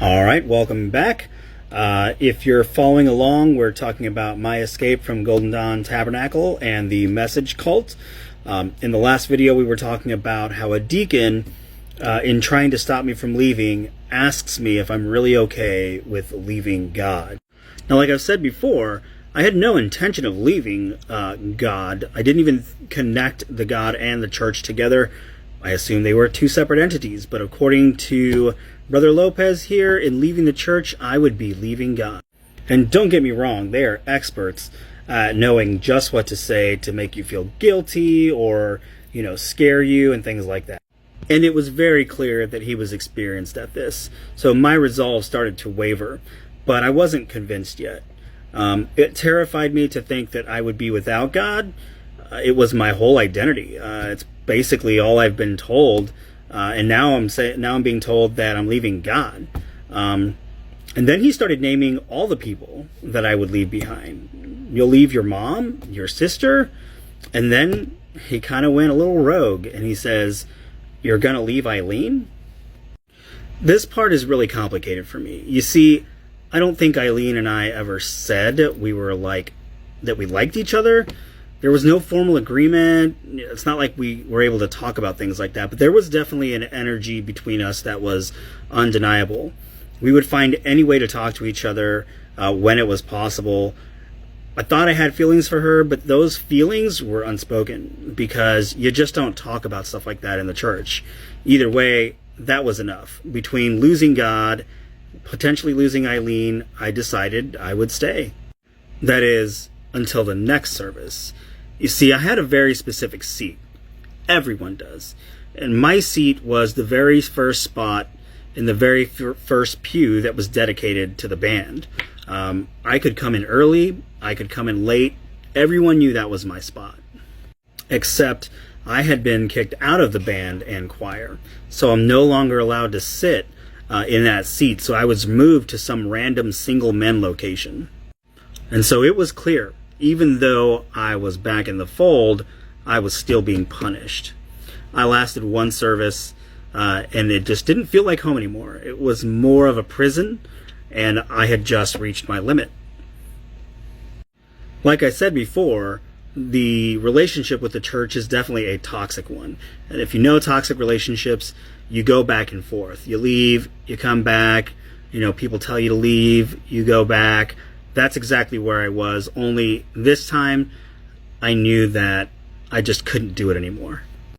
All right, welcome back. If you're following along, we're talking about my escape from Golden Dawn Tabernacle and the message cult. In the last video, we were talking about how a deacon, in trying to stop me from leaving, asks me if I'm really okay with leaving God. Now, like I've said before, I had no intention of leaving God. I didn't even connect the God and the church together. I assumed they were two separate entities, but according to Brother Lopez here, in leaving the church, I would be leaving God. And don't get me wrong, they are experts at knowing just what to say to make you feel guilty or, scare you and things like that. And it was very clear that he was experienced at this. So my resolve started to waver, but I wasn't convinced yet. It terrified me to think that I would be without God. It was my whole identity. It's basically all I've been told. And now I'm being told that I'm leaving God. And then he started naming all the people that I would leave behind. You'll leave your mom, your sister, and then he kind of went a little rogue and he says, "You're gonna leave Eileen?" This part is really complicated for me. You see, I don't think Eileen and I ever said that we liked each other. There was no formal agreement. It's not like we were able to talk about things like that, but there was definitely an energy between us that was undeniable. We would find any way to talk to each other when it was possible. I thought I had feelings for her, but those feelings were unspoken because you just don't talk about stuff like that in the church. Either way, that was enough. Between losing God, potentially losing Eileen, I decided I would stay. That is, until the next service. You see, I had a very specific seat. Everyone does. And my seat was the very first spot in the very first pew that was dedicated to the band. I could come in early, I could come in late. Everyone knew that was my spot. Except I had been kicked out of the band and choir. So I'm no longer allowed to sit in that seat. So I was moved to some random single men location. And so it was clear, even though I was back in the fold, I was still being punished. I lasted one service, and it just didn't feel like home anymore. It was more of a prison, and I had just reached my limit. Like I said before, the relationship with the church is definitely a toxic one. And if you know toxic relationships, you go back and forth. You leave, you come back, people tell you to leave, you go back. That's exactly where I was, only this time I knew that I just couldn't do it anymore.